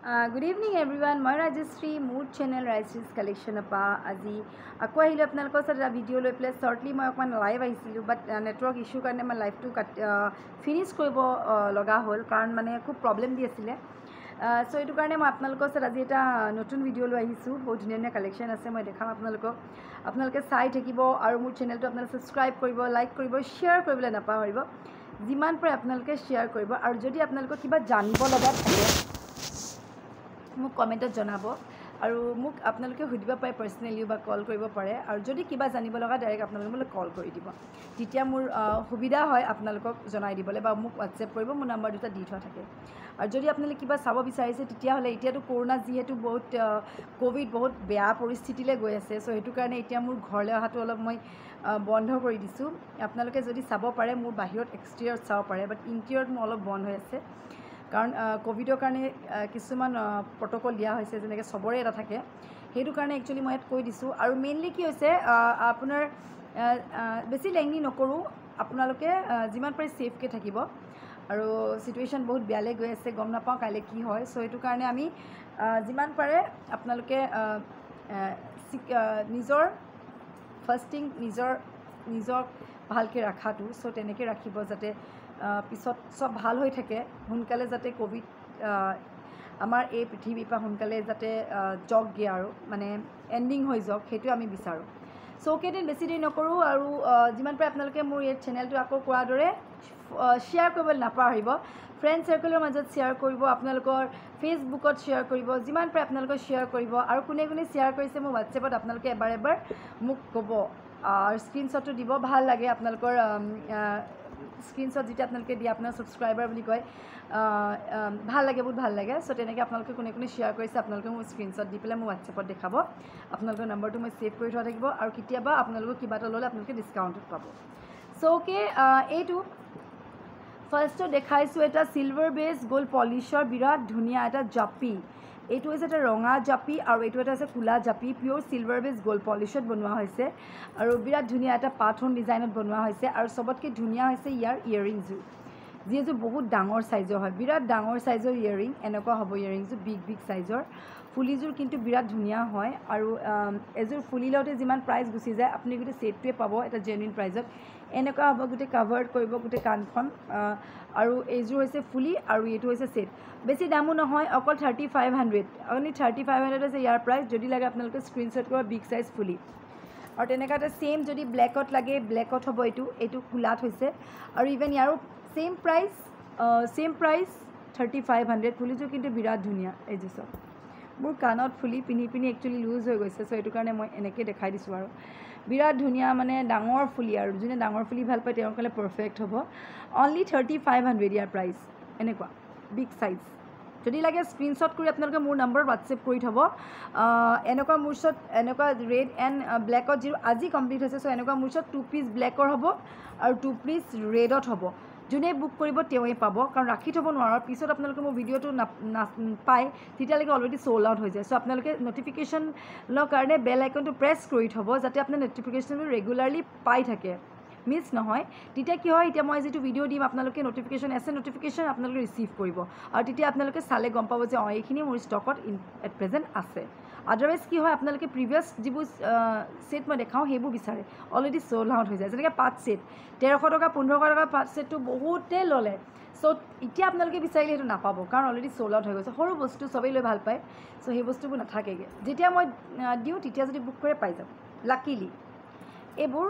Good evening everyone. মই ৰাজশ্ৰী মোৰ channel ৰাজশ্ৰীজ কালেকশ্যনৰ পৰা আজি আকৌ আহিলোঁ আপোনালোকৰ ওচৰত এটা ভিডিঅ' লৈ পেলাই শ্বৰ্টলি মই অকণমান লাইভ আহিছিলোঁ বাট নেটৱৰ্ক ইছ্যুৰ কাৰণে মই লাইভটো ফিনিছ কৰিব লগা হ'ল কাৰণ মানে খুব প্ৰব্লেম দি আছিলে চ' এইটো কাৰণে মই আপোনালোকৰ ওচৰত আজি এটা নতুন ভিডিঅ' লৈ আহিছোঁ বহুত ধুনীয়া ধুনীয়া কালেকশ্যন আছে মই দেখাম আপোনালোকে চাই থাকিব আৰু মোৰ চেনেলটো আপোনালোকে ছাবস্ক্ৰাইব কৰিব লাইক কৰিব শ্বেয়াৰ কৰিবলৈ নাপাহৰিব যিমান পাৰে আপোনালোকে শ্বেয়াৰ কৰিব আৰু যদি আপোনালোকৰ কিবা জানিব লগা থাকে মোক কমেণ্টত জনাব আৰু মোক আপোনালোকে সুধিব পাৰে পাৰ্চনেলি বা কল কৰিব পাৰে আৰু যদি কিবা জানিব লগা ডাইৰেক্ট আপোনালোকে মোলৈ কল কৰি দিব তেতিয়া মোৰ সুবিধা হয় আপোনালোকক জনাই দিবলৈ বা মোক হোৱাটছএপ কৰিব মোৰ নম্বৰ দুটা দি থোৱা থাকে আৰু যদি আপোনালোকে কিবা চাব বিচাৰিছে তেতিয়াহ'লে এতিয়াতো কৰোণা যিহেতু বহুত ক'ভিড বহুত বেয়া পৰিস্থিতিলৈ গৈ আছে চ' সেইটো কাৰণে এতিয়া মোৰ ঘৰলৈ অহাটো অলপ মই বন্ধ কৰি দিছোঁ আপোনালোকে যদি চাব পাৰে মোৰ বাহিৰত এক্সটেৰিয়ৰত চাব পাৰে বাট ইণ্টেৰিয়ৰত মোৰ অলপ বন্ধ হৈ আছে কাৰণ ক'ভিডৰ কাৰণে কিছুমান প্ৰট'কল দিয়া হৈছে যেনেকৈ চবৰে এটা থাকে সেইটো কাৰণে একচুৱেলি মই ইয়াত কৈ দিছোঁ আৰু মেইনলি কি হৈছে আপোনাৰ বেছি লেংদি নকৰোঁ আপোনালোকে যিমান পাৰে ছেফকৈ থাকিব আৰু চিটুৱেশ্যন বহুত বেয়ালৈ গৈ আছে গম নাপাওঁ কাইলৈ কি হয় চ' সেইটো কাৰণে আমি যিমান পাৰে আপোনালোকে নিজৰ ফাৰ্ষ্টিং নিজক ভালকৈ ৰাখাটো চ' তেনেকৈ ৰাখিব যাতে পিছত চব ভাল হৈ থাকে সোনকালে যাতে ক'ভিড আমাৰ এই পৃথিৱীৰ পৰা সোনকালে যাতে যাওকগৈ আৰু মানে এণ্ডিং হৈ যাওক সেইটো আমি বিচাৰোঁ চ' কেইদিন বেছি দেৰি নকৰোঁ আৰু যিমান পাৰে আপোনালোকে মোৰ এই চেনেলটো আকৌ কোৱাৰ দৰে শ্বেয়াৰ কৰিবলৈ নাপাহৰিব ফ্ৰেণ্ড চাৰ্কেলৰ মাজত শ্বেয়াৰ কৰিব আপোনালোকৰ ফেচবুকত শ্বেয়াৰ কৰিব যিমান পাৰে আপোনালোকে শ্বেয়াৰ কৰিব আৰু কোনে কোনে শ্বেয়াৰ কৰিছে মোৰ হোৱাটছএপত আপোনালোকে এবাৰ মোক ক'ব আৰু স্ক্ৰীনশ্বটটো দিব ভাল লাগে আপোনালোকৰ স্ক্ৰীনশ্বট যেতিয়া আপোনালোকে দিয়ে আপোনাৰ ছাবস্ক্ৰাইবাৰ বুলি কয় ভাল লাগে বহুত ভাল লাগে চ' তেনেকৈ আপোনালোকে কোনে কোনে শ্বেয়াৰ কৰিছে আপোনালোকে মোৰ স্ক্ৰীনশ্বট দি পেলাই মোৰ হোৱাটছএপত দেখাব আপোনালোকৰ নম্বৰটো মই ছেভ কৰি থোৱা থাকিব আৰু কেতিয়াবা আপোনালোকৰ কিবা এটা ল'লে আপোনালোকে ডিছকাউণ্টত পাব চ' অ'কে এইটো ফাৰ্ষ্টটো দেখাইছোঁ এটা চিলভাৰ বেছ গ'ল্ড পলিচৰ বিৰাট ধুনীয়া এটা জাপি এইটো হৈছে এটা ৰঙা জাপি আৰু এইটো এটা হৈছে ক'লা জাপি পিয়'ৰ চিলভাৰ বেছ গ'ল্ড পলিচত বনোৱা হৈছে আৰু বিৰাট ধুনীয়া এটা পাথন ডিজাইনত বনোৱা হৈছে আৰু চবতকৈ ধুনীয়া হৈছে ইয়াৰ ইয়েৰিংযোৰ যিহেতু বহুত ডাঙৰ চাইজৰ হয় বিৰাট ডাঙৰ চাইজৰ ইয়েৰিং এনেকুৱা হ'ব ইয়েৰিংযোৰ বিগ চাইজৰ ফুলিযোৰ কিন্তু বিৰাট ধুনীয়া হয় আৰু এযোৰ ফুলি লওঁতে যিমান প্ৰাইচ গুচি যায় আপুনি গোটেই ছেটটোৱে পাব এটা জেনুইন প্ৰাইজত এনেকুৱা হ'ব গোটেই কাভাৰ্ড কৰিব গোটেই কাণখন আৰু এইযোৰ হৈছে ফুলি আৰু এইটো হৈছে ছেট বেছি দামো নহয় অকল 3500 অনলি 3500 হৈছে ইয়াৰ প্ৰাইচ যদি লাগে আপোনালোকে স্ক্ৰীনশ্বট কৰিব বিগ চাইজ ফুলি আৰু তেনেকুৱা এটা ছেইম যদি ব্লেকত লাগে ব্লেকত হ'ব এইটো কোলাত হৈছে আৰু ইভেন ইয়াৰো ছেইম প্ৰাইচ 3500 ফুলিযোৰ কিন্তু বিৰাট ধুনীয়া এইযোৰ চব মোৰ কাণত ফুলি পিন্ধি একচুৱেলি লুজ হৈ গৈছে চ' এইটো কাৰণে মই এনেকৈ দেখাই দিছোঁ আৰু বিৰাট ধুনীয়া মানে ডাঙৰ ফুলি আৰু যোনে ডাঙৰ ফুলি ভাল পায় তেওঁৰ কাৰণে পাৰফেক্ট হ'ব অনলি 3500 ইয়াৰ প্ৰাইচ এনেকুৱা বিগ চাইজ যদি লাগে স্ক্ৰীনশ্বট কৰি আপোনালোকে মোৰ নম্বৰত হোৱাটছএপ কৰি থ'ব এনেকুৱা মোৰ ওচৰত এনেকুৱা ৰেড এণ্ড ব্লেকত যিটো আজি কমপ্লিট হৈছে চ' এনেকুৱা মোৰ ওচৰত 2 পিচ ব্লেকৰ হ'ব আৰু 2 পিচ ৰেডত হ'ব যোনে বুক কৰিব তেওঁৱে পাব কাৰণ ৰাখি থ'ব নোৱাৰোঁ পিছত আপোনালোকে মোৰ ভিডিঅ'টো নাপায় তেতিয়ালৈকে অলৰেডি চ'ল্ড আউট হৈ যায় চ' আপোনালোকে ন'টিফিকেশ্যনৰ কাৰণে বেল আইকনটো প্ৰেছ কৰি থ'ব যাতে আপোনাৰ ন'টিফিকেশ্যনটো ৰেগুলাৰলি পাই থাকে মিছ নহয় তেতিয়া কি হয় এতিয়া মই যিটো ভিডিঅ' দিম আপোনালোকে ন'টিফিকেশ্যন আপোনালোকে ৰিচিভ কৰিব আৰু তেতিয়া আপোনালোকে চালে গম পাব যে এইখিনি মোৰ ষ্টকত এট প্ৰেজেণ্ট আছে আদাৰৱাইজ কি হয় আপোনালোকে প্ৰিভিয়াছ যিবোৰ ছেট মই দেখাওঁ সেইবোৰ বিচাৰে অলৰেডি চ'ল্ড আউট হৈ যায় যেনেকৈ 5 ছেট 1300 টকা 1500 টকা 5 ছেটটো বহুতেই ল'লে চ' এতিয়া আপোনালোকে বিচাৰিলে সেইটো নাপাব কাৰণ অলৰেডি চ'ল্ড আউট হৈ গৈছে সৰু বস্তু চবেই লৈ ভাল পায় চ' সেই বস্তুবোৰ নাথাকেগৈ যেতিয়া মই দিওঁ তেতিয়া যদি বুক কৰে পাই যাব লাকিলি এইবোৰ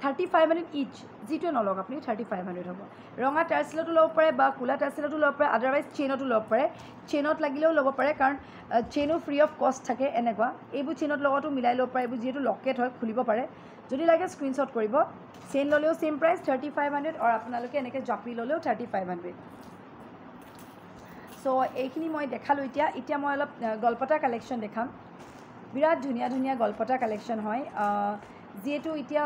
3500 ইচ যিটোৱে নলওক আপুনি 3500 হ'ব ৰঙা টাৰ্চিলতো ল'ব পাৰে বা ক'লা টাৰ্চিলতো ল'ব পাৰে আদাৰৱাইজ চেইনতো ল'ব পাৰে চেইনত লাগিলেও ল'ব পাৰে কাৰণ চেইনো ফ্ৰী অফ কষ্ট থাকে এনেকুৱা এইবোৰ চেইনত লগতো মিলাই ল'ব পাৰে এইবোৰ যিহেতু লকেট হয় খুলিব পাৰে যদি লাগে স্ক্ৰীনশ্বট কৰিব চেইন ল'লেও ছেইম প্ৰাইচ 3500 আৰু আপোনালোকে এনেকৈ জাপি ল'লেও 3500 চ' এইখিনি মই দেখালোঁ এতিয়া মই অলপ গলপতা কালেকশ্যন দেখাম বিৰাট ধুনীয়া গলপতা কালেকশ্যন হয় যিহেতু এতিয়া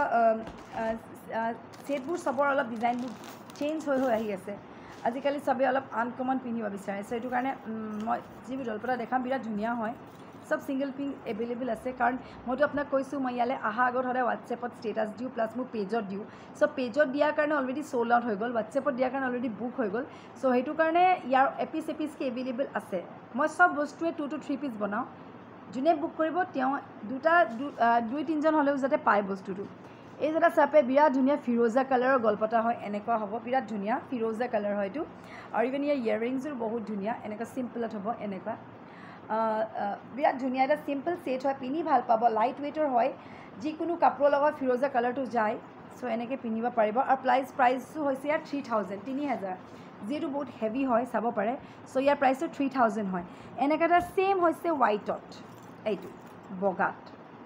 ছেটবোৰ চবৰ অলপ ডিজাইনবোৰ চেঞ্জ হৈ আহি আছে আজিকালি চবেই অলপ আনকমন পিন্ধিব বিচাৰে চ' সেইটো কাৰণে মই যিবোৰ গলপতা দেখাম বিৰাট ধুনীয়া হয় সব সিঙ্গল পিস এভেইলেবল আছে কাৰণ মইতো আপোনাক কৈছোঁ মই ইয়ালৈ অহা আগত সদায় হোৱাটছএপত ষ্টেটাছ দিওঁ প্লাছ মোৰ পেজত দিওঁ চ' পেজত দিয়াৰ কাৰণে অলৰেডি চ'ল্ড আউট হৈ গ'ল হোৱাটছএপত দিয়াৰ কাৰণে অলৰেডি বুক হৈ গ'ল চ' সেইটো কাৰণে ইয়াৰ এপিচকৈ এভেইলেবল আছে মই চব বস্তুৱে 2 to 3 পিচ বনাওঁ যোনে বুক কৰিব তেওঁ দুই তিনিজন হ'লেও যাতে পায় বস্তুটো এই যেটা চাপে বিৰাট ধুনীয়া ফিৰোজা কালাৰৰ গল্পটা হয় এনেকুৱা হ'ব বিৰাট ধুনীয়া ফিৰোজা কালাৰ হয় এইটো আৰু ইভেন ইয়াৰ ইয়েৰিংছবোৰ বহুত ধুনীয়া এনেকুৱা চিম্পলত হ'ব এনেকুৱা বিৰাট ধুনীয়া এটা চিম্পল ছেট হয় পিন্ধি ভাল পাব লাইট ৱেইটৰ হয় যিকোনো কাপোৰৰ লগত ফিৰোজা কালাৰটো যায় চ' এনেকৈ পিন্ধিব পাৰিব আৰু প্ৰাইচটো হৈছে ইয়াৰ 3000 3000 যিহেতু বহুত হেভি হয় চাব পাৰে চ' ইয়াৰ প্ৰাইচটো 3000 হয় এনেকৈ এটা ছেইম হৈছে হোৱাইটত এইটো বগাত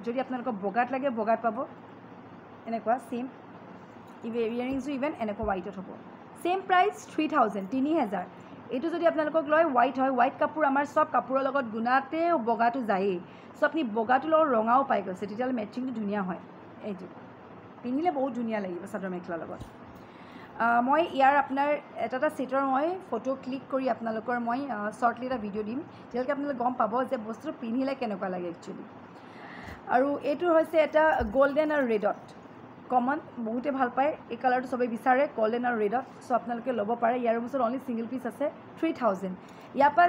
যদি আপোনালোকক বগাত লাগে বগাত পাব এনেকুৱা ছেইম ইয়েৰিংছটো ইভেন এনেকুৱা হোৱাইটত হ'ব ছেইম প্ৰাইচ 3000 3000 এইটো যদি আপোনালোকক লয় হোৱাইট হয় হোৱাইট কাপোৰ আমাৰ চব কাপোৰৰ লগত গুণাতে বগাটো যায়েই চ' আপুনি বগাটোৰ লগত ৰঙাও পাই গৈছে তেতিয়াহ'লে মেচিংটো ধুনীয়া হয় এইটো পিন্ধিলে বহুত ধুনীয়া লাগিব চাদৰ মেখেলাৰ লগত মই ইয়াৰ আপোনাৰ এটা ছেটৰ মই ফটো ক্লিক কৰি আপোনালোকৰ মই শ্বৰ্টলি এটা ভিডিঅ' দিম তেতিয়ালৈকে আপোনালোকে গম পাব যে বস্তুটো পিন্ধিলে কেনেকুৱা লাগে একচুৱেলি আৰু এইটো হৈছে এটা গল্ডেন আৰু ৰেডত কমন বহুতে ভাল পায় এই কালাৰটো চবেই বিচাৰে গল্ডেন আৰু ৰেডত চ' আপোনালোকে ল'ব পাৰে ইয়াৰ পিছত অনলি ছিংগল পিচ আছে 3000 ইয়াৰ পৰা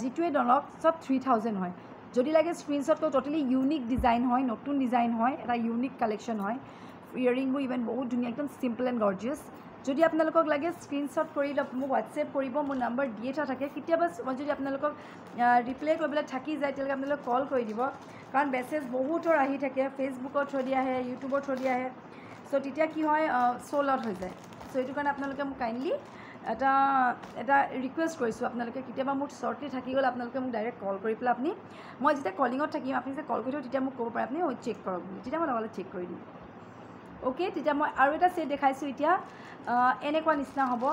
যিটোৱে নলওক চব 3000 হয় যদি লাগে স্ক্ৰীনশ্বট ট'টেলি ইউনিক ডিজাইন হয় নতুন ডিজাইন হয় এটা ইউনিক কালেকশ্যন হয় ইয়েৰিংবোৰ ইভেন বহুত ধুনীয়া একদম চিম্পল এণ্ড গৰ্জিয়াছ যদি আপোনালোকক লাগে স্ক্ৰীনশ্বট কৰি মোক হোৱাটছএপ কৰিব মোৰ নম্বৰ দিয়ে থোৱা থাকে কেতিয়াবা মই যদি আপোনালোকক ৰিপ্লাই কৰিবলৈ থাকি যায় তেতিয়ালৈকে আপোনালোকক কল কৰি দিব কাৰণ মেছেজ বহুতৰ আহি থাকে ফেচবুকত থৈ দিয়া আহে ইউটিউবত থৈ দিয়া আহে চ' তেতিয়া কি হয় চ'ল্ড আউট হৈ যায় চ' এইটো কাৰণে আপোনালোকে মোক কাইণ্ডলি এটা ৰিকুৱেষ্ট কৰিছোঁ আপোনালোকে কেতিয়াবা মোৰ শ্বৰ্টলি থাকি গ'লে আপোনালোকে মোক ডাইৰেক্ট কল কৰি পেলাই আপুনি মই যেতিয়া কলিঙত থাকিম আপুনি যেতিয়া কল কৰি থওঁ তেতিয়া মোক ক'ব পাৰে আপুনি চেক কৰক বুলি তেতিয়া মই লগতে চেক কৰি দিম অ'কে তেতিয়া মই আৰু এটা ছেট দেখাইছোঁ এতিয়া এনেকুৱা নিচিনা হ'ব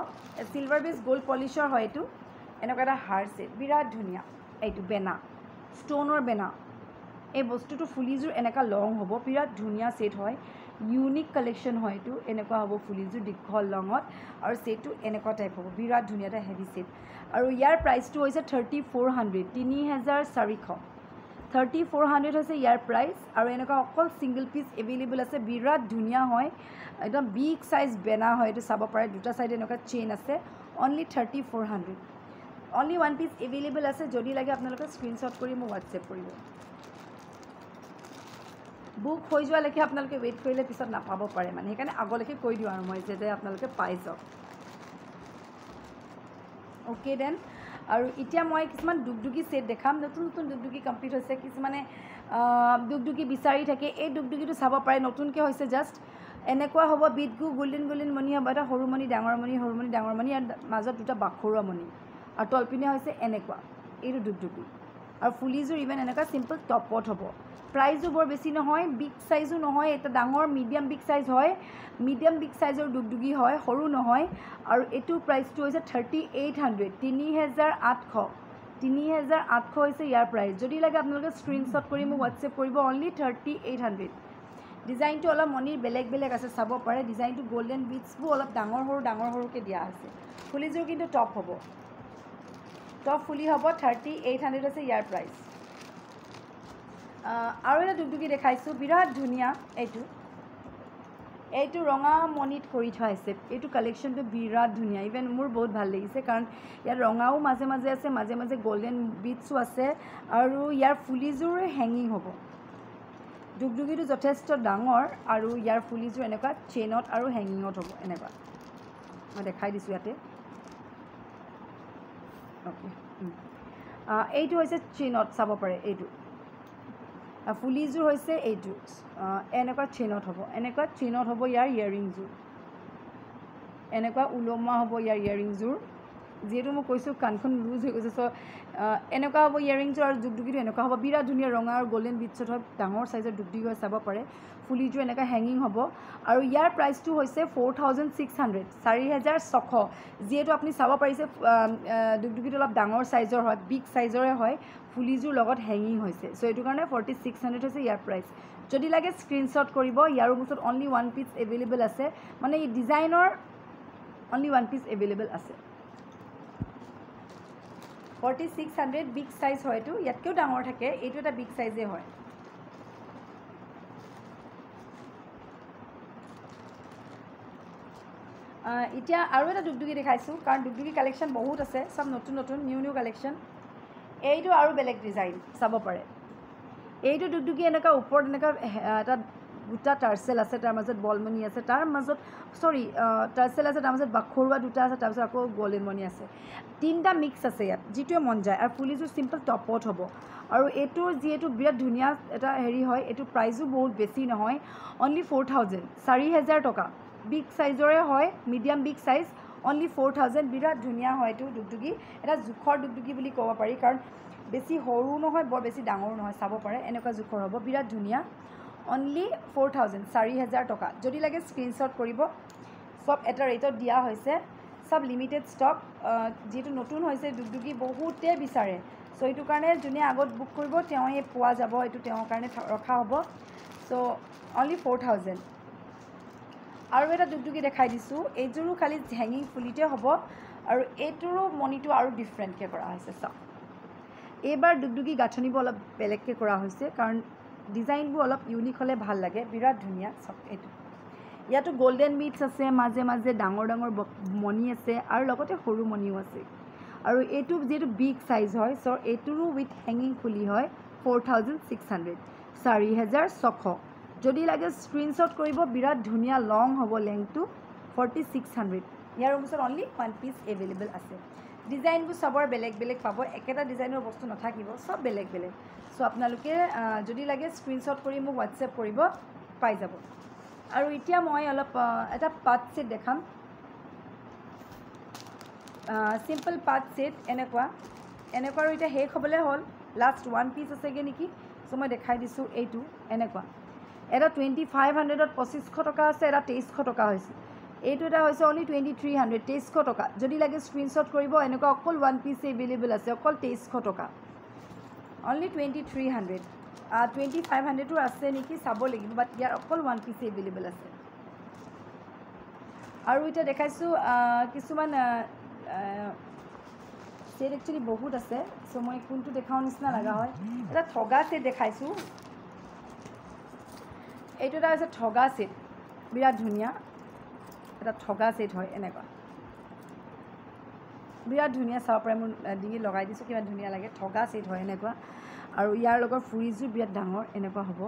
চিলভাৰ বেছ গ'ল্ড পলিচৰ হয় এইটো এনেকুৱা এটা হাৰ ছেট বিৰাট ধুনীয়া এইটো বেনা ষ্ট'নৰ বেনা এই বস্তুটো ফুলিযোৰ এনেকুৱা লং হ'ব বিৰাট ধুনীয়া ছেট হয় ইউনিক কালেকশ্যন হয় এইটো এনেকুৱা হ'ব ফুলিযোৰ দীঘল লঙত আৰু ছেটটো এনেকুৱা টাইপ হ'ব বিৰাট ধুনীয়া এটা হেভি ছেট আৰু ইয়াৰ প্ৰাইচটো হৈছে 3400 3400 3400 হৈছে ইয়াৰ প্ৰাইচ আৰু এনেকুৱা অকল ছিংগল পিচ এভেইলেবল আছে বিৰাট ধুনীয়া হয় একদম বিগ চাইজ বেনা হয় এইটো চাব পাৰে দুটা চাইডে এনেকুৱা চেইন আছে only 3400 only one piece available আছে যদি লাগে আপোনালোকে স্ক্ৰীনশ্বট কৰি মোক হোৱাটছএপ কৰিব বুক হৈ যোৱালৈকে আপোনালোকে ৱেইট কৰিলে পিছত নাপাব পাৰে মানে সেইকাৰণে আগলৈকে কৈ দিওঁ আৰু মই যাতে আপোনালোকে পাই যাওক অ'কে দেন আৰু এতিয়া মই কিছুমান দুগদুগী ছেট দেখাম নতুন নতুন দুগদুগী কমপ্লিট হৈছে কিছুমানে দুগদুগী বিচাৰি থাকে এই দুগদুগীটো চাব পাৰে নতুনকৈ হৈছে জাষ্ট এনেকুৱা হ'ব বিটগু গল্ডেন মণি হ'ব এটা সৰু মণি ডাঙৰ মণি আৰু মাজত দুটা বাখৰুৱা মণি আৰু তলপিনে হৈছে এনেকুৱা এইটো দুগদুগী আৰু ফুলিযোৰ ইভেন এনেকুৱা চিম্পল টপত হ'ব প্ৰাইজো বৰ বেছি নহয় বিগ চাইজো নহয় এটা ডাঙৰ মিডিয়াম বিগ চাইজ হয় মিডিয়াম বিগ চাইজৰ দুগদুগী হয় সৰু নহয় আৰু এইটো প্ৰাইচটো হৈছে 3800 3800 হৈছে ইয়াৰ প্ৰাইচ যদি লাগে আপোনালোকে স্ক্ৰীনশ্বট কৰি মোক হোৱাটছএপ কৰিব অনলি 3800 ডিজাইনটো অলপ মণিৰ বেলেগ বেলেগ আছে চাব পাৰে ডিজাইনটো গল্ডেন বিটছবোৰ অলপ ডাঙৰ সৰুকৈ দিয়া আছে ফুলিযোৰ কিন্তু টপ হ'ব টপ ফুলি হ'ব 3800 হৈছে ইয়াৰ প্ৰাইচ আৰু এটা দুগদুগী দেখাইছোঁ বিৰাট ধুনীয়া এইটো ৰঙা মণিত কৰি থোৱা আছে এইটো কালেকশ্যনটো বিৰাট ধুনীয়া ইভেন মোৰ বহুত ভাল লাগিছে কাৰণ ইয়াত ৰঙাও মাজে মাজে আছে মাজে মাজে গল্ডেন বিটছো আছে আৰু ইয়াৰ ফুলিযোৰ হেঙিং হ'ব দুগদুগীটো যথেষ্ট ডাঙৰ আৰু ইয়াৰ ফুলিযোৰ এনেকুৱা চেইনত আৰু হেঙিঙত হ'ব এনেকুৱা মই দেখাই দিছোঁ ইয়াতে অ'কে এইটো হৈছে চেইনত চাব পাৰে এইটো ফুলিযোৰ হৈছে এইটো এনেকুৱা চেইনত হ'ব ইয়াৰ ইয়েৰিংযোৰ এনেকুৱা ওলমোৱা হ'ব ইয়াৰ ইয়েৰিংযোৰ যিহেতু মই কৈছোঁ কাণখন লুজ হৈ গৈছে চ' এনেকুৱা হ'ব ইয়েৰিংযোৰ আৰু দুগদুগীটো এনেকুৱা হ'ব বিৰাট ধুনীয়া ৰঙা আৰু গল্ডেন বিটছত হয় ডাঙৰ চাইজৰ দুগদুগী হয় চাব পাৰে ফুলিযোৰ এনেকুৱা হেঙিং হ'ব আৰু ইয়াৰ প্ৰাইচটো হৈছে 4600 4600 যিহেতু আপুনি চাব পাৰিছে দুগদুগীটো অলপ ডাঙৰ চাইজৰ হয় বিগ চাইজৰে হয় ফুলিযোৰ লগত হেঙিং হৈছে চ' এইটো কাৰণে 4600 হৈছে ইয়াৰ প্ৰাইচ যদি লাগে স্ক্ৰীনশ্বট কৰিব ইয়াৰ ওচৰত অনলি ওৱান পিচ এভেইলেবল আছে মানে এই ডিজাইনৰ অনলি ওৱান পিচ এভেইলেবল আছে 4600 বিগ সাইজ হয় এইটো ইয়াতকেও ডাঙৰ থাকে এইটো এটা বিগ সাইজে হয় এতিয়া আৰু এটা দুগদুগী দেখাইছোঁ কাৰণ দুগদুগী কালেকশ্যন বহুত আছে সব নতুন নতুন নিউ কালেকশ্যন এইটো আৰু বেলেগ ডিজাইন চাব পাৰে এইটো দুগদুগী এনেকুৱা ওপৰত এনেকুৱা এটা দুটা টাৰ্চেল আছে তাৰ মাজত বলমণি আছে তাৰ মাজত টাৰ্চেল আছে তাৰ মাজত বাখৰুৱা দুটা আছে তাৰপিছত আকৌ গল্ডেন মণি আছে তিনিটা মিক্স আছে ইয়াত যিটোৱে মন যায় আৰু ফুলিযোৰ চিম্পল টপত হ'ব আৰু এইটোৰ যিহেতু বিৰাট ধুনীয়া এটা হেৰি হয় এইটো প্ৰাইজো বহুত বেছি নহয় অনলি 4000 4000 টকা বিগ সাইজৰে হয় মিডিয়াম বিগ সাইজ অনলি 4000 বিৰাট ধুনীয়া হয় এইটো দুগদুগী এটা জোখৰ দুগদুগী বুলি ক'ব পাৰি কাৰণ বেছি সৰু নহয় বৰ বেছি ডাঙৰো নহয় চাব পাৰে এনেকুৱা জোখৰ হ'ব বিৰাট ধুনীয়া অনলি 4000 4000 টকা যদি লাগে স্ক্ৰীনশ্বট কৰিব সব এটা ৰেটত দিয়া হৈছে সব লিমিটেড ষ্টক যিহেতু নতুন হৈছে দুগদুগী বহুতে বিচাৰে চ' এইটো কাৰণে যোনে আগত বুক কৰিব তেওঁৱে পোৱা যাব এইটো তেওঁৰ কাৰণে ৰখা হ'ব চ' অনলি 4000 আৰু এটা দুগদুগী দেখাই দিছোঁ এইযোৰো খালি হেঙিং ফুলিতে হ'ব আৰু এইটোৰো মণিটো আৰু ডিফাৰেণ্টকৈ কৰা হৈছে চাওক এইবাৰ দুগদুগী গাঁথনিবোৰ অলপ বেলেগকৈ কৰা হৈছে কাৰণ ডিজাইনবোৰ অলপ ইউনিক হ'লে ভাল লাগে বিৰাট ধুনীয়া চাওক এইটো ইয়াতো গল্ডেন বিটছ আছে মাজে মাজে ডাঙৰ ডাঙৰ মণি আছে আৰু লগতে সৰু মণিও আছে আৰু এইটো যিহেতু বিগ সাইজ হয় চ' এইটোৰো উইথ হেঙিং ফুলি হয় 4600 4600 যদি লাগে স্ক্ৰীনশ্বট কৰিব বিৰাট ধুনীয়া লং হ'ব লেংথটো 4600 ইয়াৰ ওচৰত অনলি ওৱান পিচ এভেইলেবল আছে ডিজাইনবোৰ সবৰ বেলেগ বেলেগ পাব একেটা ডিজাইনৰ বস্তু নাথাকিব সব বেলেগ বেলেগ চ' আপোনালোকে যদি লাগে স্ক্ৰীনশ্বট কৰি মোক হোৱাটছএপ কৰিব পাই যাব আৰু এতিয়া মই অলপ এটা পাট ছেট দেখাম চিম্পল পাট ছেট এনেকুৱা আৰু এতিয়া শেষ হ'বলৈ হ'ল লাষ্ট ওৱান পিচ আছেগৈ নেকি চ' মই দেখাই দিছোঁ এইটো এনেকুৱা এটা 2500ত 2500 টকা আছে এটা 2300 টকা হৈছে এইটো এটা হৈছে অনলি 2300 2300 টকা যদি লাগে স্ক্ৰীনশ্বট কৰিব এনেকুৱা অকল ওৱান পিচ এভেইলেবল আছে অকল 2300 টকা অনলি 2300 2500টো আছে নেকি চাব লাগিব বাট ইয়াৰ অকল ওৱান পিচ এভেইলেবল আছে আৰু এতিয়া দেখাইছোঁ কিছুমান ছেট একচুৱেলি বহুত আছে চ' মই কোনটো দেখাওঁ নিচিনা লগা হয় এটা ঠগা ছেট দেখাইছোঁ এইটো এটা হৈছে ঠগা ছেট বিৰাট ধুনীয়া এটা ঠগা ছেট হয় এনেকুৱা বিৰাট ধুনীয়া চাব পাৰে মোৰ ডিঙিত লগাই দিছোঁ কিমান ধুনীয়া লাগে ঠগা ছেট হয় এনেকুৱা আৰু ইয়াৰ লগত ফুৰিযোৰ বিৰাট ডাঙৰ এনেকুৱা হ'ব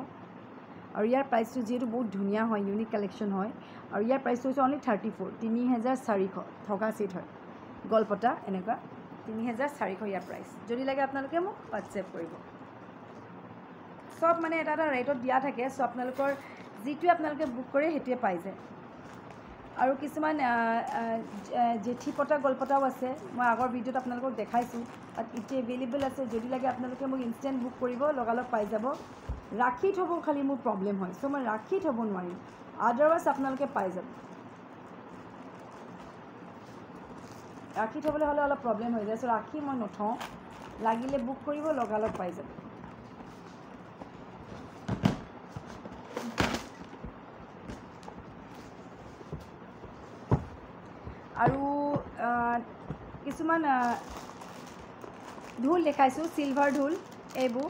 আৰু ইয়াৰ প্ৰাইচটো যিহেতু বহুত ধুনীয়া হয় ইউনিক কালেকশ্যন হয় আৰু ইয়াৰ প্ৰাইচটো হৈছে অনলি 34 ঠগা ছেট হয় গলপতা এনেকুৱা 3400 ইয়াৰ প্ৰাইচ যদি লাগে আপোনালোকে মোক হোৱাটছএপ কৰিব সব মানে এটা এটা ৰেটত দিয়া থাকে চ' আপোনালোকৰ যিটোৱে আপোনালোকে বুক কৰে সেইটোৱে পাই যায় আৰু কিছুমান জেঠি পতা গলপতাও আছে মই আগৰ ভিডিঅ'ত আপোনালোকক দেখাইছোঁ বাট এতিয়া এভেইলেবল আছে যদি লাগে আপোনালোকে মোক ইনষ্টেণ্ট বুক কৰিব লগালগ পাই যাব ৰাখি থ'ব খালি মোৰ প্ৰব্লেম হয় চ' মই ৰাখি থ'ব নোৱাৰিম আদাৰৱাইজ আপোনালোকে পাই যাব ৰাখি থ'বলৈ হ'লে অলপ প্ৰব্লেম হৈ যায় চ' ৰাখি মই নথওঁ লাগিলে বুক কৰিব লগালগ পাই যাব আৰু কিছুমান ঢোল দেখাইছোঁ চিলভাৰ ঢোল এইবোৰ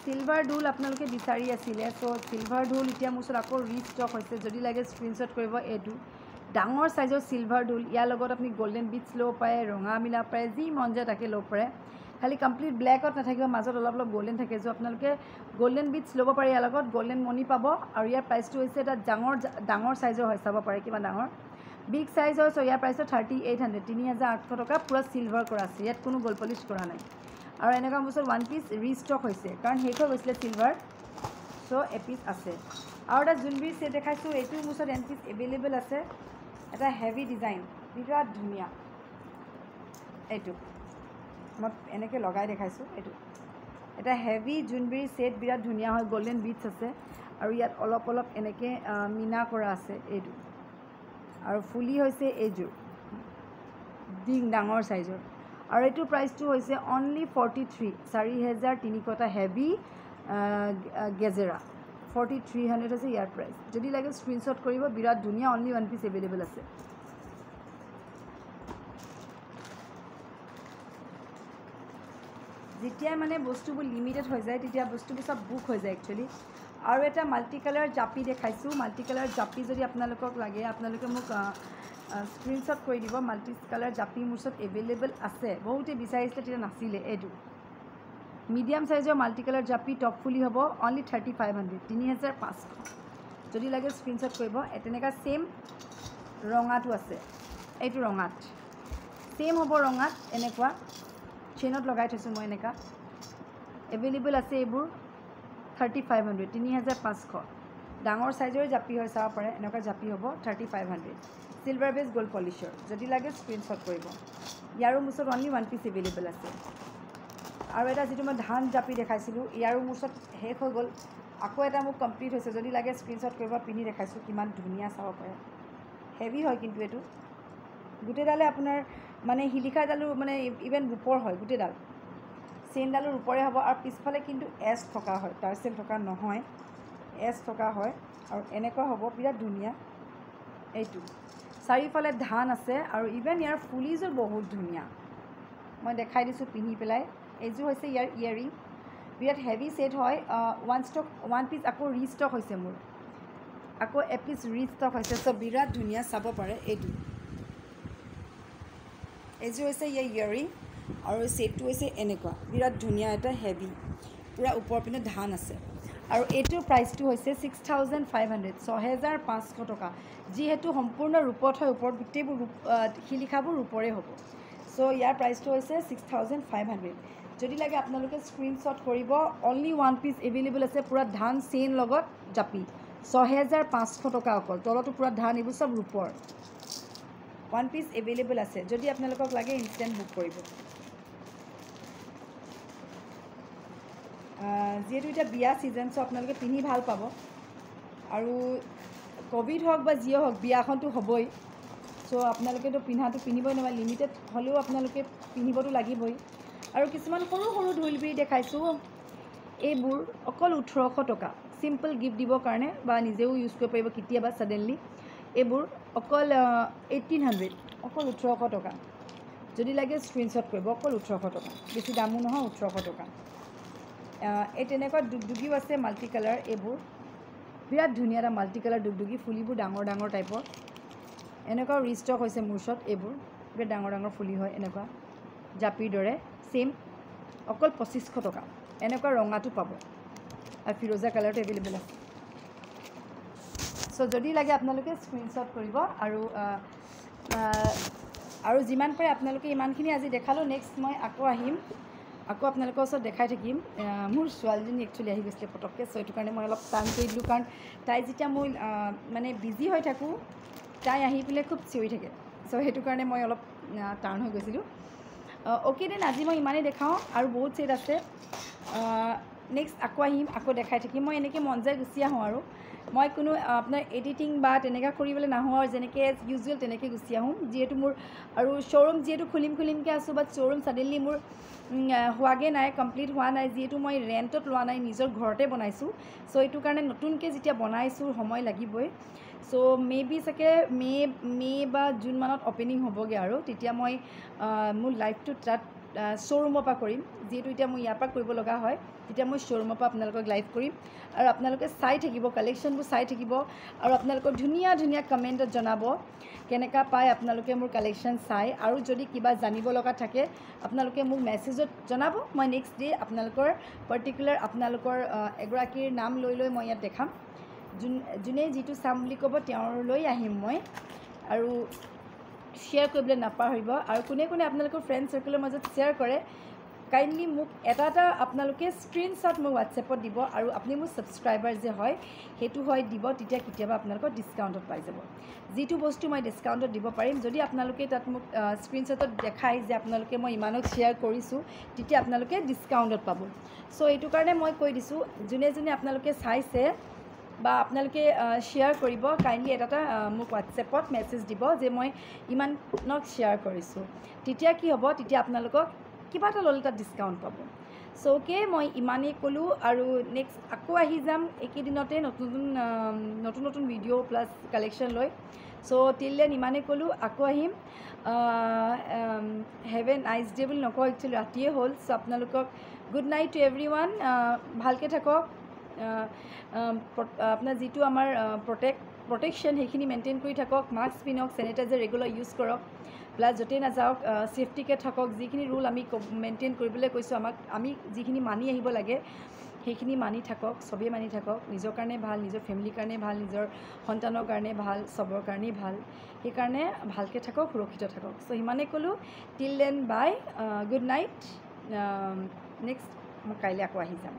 চিলভাৰ ঢোল আপোনালোকে বিচাৰি আছিলে চ' চিলভাৰ ঢোল এতিয়া মোৰ ওচৰত আকৌ ৰিষ্টক হৈছে যদি লাগে স্ক্ৰীনশ্বট কৰিব এইটো ডাঙৰ সাইজৰ চিলভাৰ ঢোল ইয়াৰ লগত আপুনি গল্ডেন বিটছ ল'ব পাৰে ৰঙা মিলাব পাৰে যি মন যায় তাকে ল'ব পাৰে খালি কমপ্লিট ব্লেকত নাথাকিব মাজত অলপ অলপ গল্ডেন থাকে চ' আপোনালোকে গল্ডেন বিটছ ল'ব পাৰে ইয়াৰ লগত গল্ডেন মণি পাব আৰু ইয়াৰ প্ৰাইচটো হৈছে এটা ডাঙৰ সাইজৰ হয় চাব পাৰে কিমান ডাঙৰ বিগ সাইজ হয় চ' ইয়াৰ প্ৰাইচটো 3800 3800 টকা পূৰা চিলভাৰ কৰা আছে ইয়াত কোনো গল্ড পলিচ কৰা নাই আৰু এনেকুৱা বস্তু ওৱান পিচ ৰিষ্টক হৈছে কাৰণ শেষ হৈ গৈছিলে চিলভাৰ চ' এপিচ আছে আৰু এটা জোনবিৰি ছেট দেখাইছোঁ এইটো মোৰ ওচৰত এন পিচ এভেইলেবল আছে এটা হেভি ডিজাইন বিৰাট ধুনীয়া এইটো মই এনেকৈ লগাই দেখাইছোঁ এইটো এটা হেভি জোনবিৰি ছেট বিৰাট ধুনীয়া হয় গল্ডেন বিটছ আছে আৰু ইয়াত অলপ অলপ এনেকৈ মিনা কৰা আছে এইটো আৰু ফুলি হৈছে এইযোৰ ডাঙৰ সাইজৰ আৰু এইটোৰ প্ৰাইচটো হৈছে অনলি 43 4300 হেভি গেজেৰা 4300 হৈছে ইয়াৰ প্ৰাইচ যদি লাগে স্ক্ৰীনশ্বট কৰিব বিৰাট ধুনীয়া অনলি ওৱান পিচ এভেইলেবল আছে যেতিয়া মানে বস্তুবোৰ লিমিটেড হৈ যায় তেতিয়া বস্তুবোৰ চব বুক হৈ যায় একচুৱেলি। আৰু এটা মাল্টি কালাৰ জাপি দেখাইছোঁ। মাল্টি কালাৰ জাপি যদি আপোনালোকক লাগে আপোনালোকে মোক স্ক্ৰীনশ্বট কৰি দিব। মাল্টি কালাৰ জাপি মোৰ ওচৰত এভেইলেবল আছে। বহুতে বিচাৰিছিলে তেতিয়া নাছিলে। এইটো মিডিয়াম সাইজৰ মাল্টি কালাৰ জাপি টপ ফুলি হ'ব অনলি 3500 3500 যদি লাগে স্ক্ৰীনশ্বট কৰিব। তেনেকুৱা সেম ৰঙাটো আছে। এইটো ৰঙাত সেম হ'ব। ৰঙাত এনেকুৱা চেইনত লগাই থৈছোঁ মই। এনেকুৱা এভেইলেবল আছে এইবোৰ 3500 3500 ডাঙৰ সাইজৰ জাপি হয় চাব পাৰে। এনেকুৱা জাপি হ'ব 3500 সিলভাৰ বেছ গোল্ড পলিশ্বৰ। যদি লাগে স্ক্ৰীনশ্বট কৰিব। ইয়াৰো মোৰ ওচৰত অনলি 1 পিচ এভেইলেবল আছে। আৰু এটা যিটো মই ধান জাপি দেখাইছিলোঁ ইয়াৰো মোৰ ওচৰত শেষ হৈ গ'ল। আকৌ এটা মোক কমপ্লিট হৈছে। যদি লাগে স্ক্ৰীনশ্বট কৰিব। পিন্ধি দেখাইছোঁ কিমান ধুনীয়া চাব পাৰে। হেভি হয় কিন্তু এইটো গোটেইডালে আপোনাৰ মানে শিলিখাডালো মানে ইভেন ৰূপৰ হয় গোটেইডাল। চেইনডালো ৰূপৰে হ'ব। আৰু পিছফালে কিন্তু এছ থকা হয়, টাৰ্চেল থকা নহয়, এছ থকা হয়। আৰু এনেকুৱা হ'ব বিৰাট ধুনীয়া। এইটো চাৰিওফালে ধান আছে আৰু ইভেন ইয়াৰ ফুলিযোৰ বহুত ধুনীয়া। মই দেখাই দিছোঁ পিন্ধি পেলাই। এইযোৰ হৈছে ইয়াৰ ইয়েৰিং। বিৰাট হেভি ছেট হয়। ওৱান পিচ আকৌ ৰিষ্টক হৈছে মোৰ। আকৌ এপিচ ৰিষ্টক হৈছে। চ' বিৰাট ধুনীয়া চাব পাৰে। এইযোৰ হৈছে ইয়াৰ ইয়েৰিং আৰু ছেটটো হৈছে এনেকুৱা বিৰাট ধুনীয়া এটা হেভি পূৰা ওপৰ পিনে ধান আছে। আৰু এইটোৰ প্ৰাইচটো হৈছে 6500 6500 টকা। যিহেতু সম্পূৰ্ণ ৰূপত হয়, ওপৰত গোটেইবোৰ শিলিখাবোৰ ৰূপৰে হ'ব। চ' ইয়াৰ প্ৰাইচটো হৈছে 6500। যদি লাগে আপোনালোকে স্ক্ৰীনশ্বট কৰিব। অনলি 1 পিচ এভেইলেবল আছে। পূৰা ধান চেইন লগত জাপি 6500 টকা অকল। তলতো পূৰা ধান, এইবোৰ চব ৰূপৰ। 1 পিচ এভেইলেবল আছে। যদি আপোনালোকক লাগে ইনষ্টেণ্ট বুক কৰিব। যিহেতু এতিয়া বিয়া ছিজন, চ' আপোনালোকে পিন্ধি ভাল পাব। আৰু ক'ভিড হওক বা যিয়ে হওক বিয়াখনতো হ'বই। চ' আপোনালোকেতো পিন্ধিবই নোৱাৰে। লিমিটেড হ'লেও আপোনালোকে পিন্ধিবতো লাগিবই। আৰু কিছুমান সৰু সৰু ঢোলবিৰি দেখাইছোঁ। এইবোৰ অকল 1800 টকা। চিম্পল গিফ্ট দিবৰ কাৰণে বা নিজেও ইউজ কৰিব পাৰিব কেতিয়াবা ছাডেনলি। এইবোৰ অকল 1800 অকল 1800 টকা। যদি লাগে স্ক্ৰীনশ্বট কৰিব। অকল 1800 টকা, বেছি দামো নহয়, 1800 টকা। এই তেনেকুৱা দুগদুগীও আছে মাল্টি কালাৰ। এইবোৰ বিৰাট ধুনীয়া এটা মাল্টি কালাৰ দুগদুগী। ফুলিবোৰ ডাঙৰ ডাঙৰ টাইপৰ। এনেকুৱাও ৰিষ্টক হৈছে মোৰ ওচৰত। এইবোৰ বিৰাট ডাঙৰ ডাঙৰ ফুলি হয়। এনেকুৱা জাপিৰ দৰে ছেইম অকল 2500 টকা। এনেকুৱা ৰঙাটো পাব আৰু ফিৰোজা কালাৰটো এভেইলেবল আছে। চ' যদি লাগে আপোনালোকে স্ক্ৰীনশ্বট কৰিব। আৰু যিমান পাৰে আপোনালোকে ইমানখিনি আজি দেখালোঁ। নেক্সট মই আকৌ আহিম, আকৌ আপোনালোকৰ ওচৰত দেখাই থাকিম। মোৰ ছোৱালীজনী একচুৱেলি আহি গৈছিলে পটককৈ। চ' সেইটো কাৰণে মই অলপ টান কৰি দিলোঁ। কাৰণ তাই যেতিয়া মই মানে বিজি হৈ থাকোঁ তাই আহি পেলাই খুব চিঞৰি থাকে। চ' সেইটো কাৰণে মই অলপ টান হৈ গৈছিলোঁ। অ'কে দেন, আজি মই ইমানেই দেখাওঁ। আৰু বহুত ছেট আছে। নেক্সট আকৌ আহিম, আকৌ দেখাই থাকিম। মই এনেকৈ মন যায় গুচি আহোঁ। আৰু মই কোনো আপোনাৰ এডিটিং বা তেনেকুৱা কৰিবলৈ নাহোঁ। আৰু যেনেকৈ ইউজুৱেল তেনেকৈ গুচি আহোঁ। যিহেতু মোৰ আৰু শ্ব'ৰুম যিহেতু খুলিমকৈ আছোঁ, বাট শ্ব'ৰুম ছাডেনলি মোৰ হোৱাগৈ নাই, কমপ্লিট হোৱা নাই। যিহেতু মই ৰেণ্টত লোৱা নাই, নিজৰ ঘৰতে বনাইছোঁ। চ' এইটো কাৰণে নতুনকৈ যেতিয়া বনাইছোঁ সময় লাগিবই। চ' বি চাগে মে' বা জুন মানত অ'পেনিং হ'বগৈ। আৰু তেতিয়া মই মোৰ লাইফটো তাত শ্ব'ৰুমৰ পৰা কৰিম। যিহেতু এতিয়া মই ইয়াৰ পৰা কৰিব লগা হয়, তেতিয়া মই শ্ব'ৰুমৰ পৰা আপোনালোকক লাইভ কৰিম। আৰু আপোনালোকে চাই থাকিব, কালেকশ্যনবোৰ চাই থাকিব। আৰু আপোনালোকক ধুনীয়া ধুনীয়া কমেণ্টত জনাব কেনেকুৱা পায় আপোনালোকে মোৰ কালেকশ্যন চাই। আৰু যদি কিবা জানিব লগা থাকে আপোনালোকে মোক মেছেজত জনাব। মই নেক্সট ডে' আপোনালোকৰ পাৰ্টিকুলাৰ আপোনালোকৰ এগৰাকীৰ নাম লৈ মই ইয়াত দেখাম। যোনে যিটো চাম বুলি ক'ব তেওঁলৈ আহিম মই। আৰু শ্বেয়াৰ কৰিবলৈ নাপাহৰিব। আৰু কোনে কোনে আপোনালোকৰ ফ্ৰেণ্ড চাৰ্কেলৰ মাজত শ্বেয়াৰ কৰে কাইণ্ডলি মোক এটা আপোনালোকে স্ক্ৰীনশ্বট মোৰ হোৱাটছএপত দিব। আৰু আপুনি মোৰ ছাবস্ক্ৰাইবাৰ যে হয় সেইটো হয় দিব। তেতিয়া কেতিয়াবা আপোনালোকৰ ডিছকাউণ্টত পাই যাব। যিটো বস্তু মই ডিছকাউণ্টত দিব পাৰিম, যদি আপোনালোকে তাত মোক স্ক্ৰীনশ্বটত দেখায় যে আপোনালোকে মই ইমানত শ্বেয়াৰ কৰিছোঁ, তেতিয়া আপোনালোকে ডিছকাউণ্টত পাব। চ' এইটো কাৰণে মই কৈ দিছোঁ, যোনে যোনে আপোনালোকে চাইছে বা আপোনালোকে শ্বেয়াৰ কৰিব, কাইণ্ডলি এটা মোক হোৱাটছএপত মেছেজ দিব যে মই ইমানক শ্বেয়াৰ কৰিছোঁ। তেতিয়া কি হ'ব, তেতিয়া আপোনালোকক কিবা এটা ল'লে তাত ডিছকাউণ্ট পাব। চ' অ'কে, মই ইমানেই ক'লোঁ। আৰু নেক্সট আকৌ আহি যাম এইকেইদিনতে নতুন নতুন ভিডিঅ' প্লাছ কালেকশ্যন লৈ। চ' টিল দেন ইমানেই ক'লোঁ, আকৌ আহিম। হেভ এ নাইচ ডে বুলি নকওঁ, একচুৱেলি ৰাতিয়ে হ'ল। চ' আপোনালোকক good night to every one. ভালকৈ থাকক। আপোনাৰ যিটো আমাৰ প্ৰটেকশ্যন সেইখিনি মেইনটেইন কৰি থাকক। মাস্ক পিন্ধক, চেনিটাইজাৰ ৰেগুলাৰ ইউজ কৰক, প্লাছ য'তেই নাযাওক ছেফটিকৈ থাকক। যিখিনি ৰুল আমি মেইনটেইন কৰিবলৈ কৈছোঁ, আমি যিখিনি মানি আহিব লাগে সেইখিনি মানি থাকক, চবেই মানি থাকক। নিজৰ কাৰণে ভাল, নিজৰ ফেমিলিৰ কাৰণে ভাল, নিজৰ সন্তানৰ কাৰণে ভাল, চবৰ কাৰণেই ভাল। সেইকাৰণে ভালকৈ থাকক, সুৰক্ষিত থাকক। চ' সিমানেই ক'লোঁ। টিল দেন বাই, গুড নাইট। নেক্সট মই কাইলৈ আকৌ আহি যাম।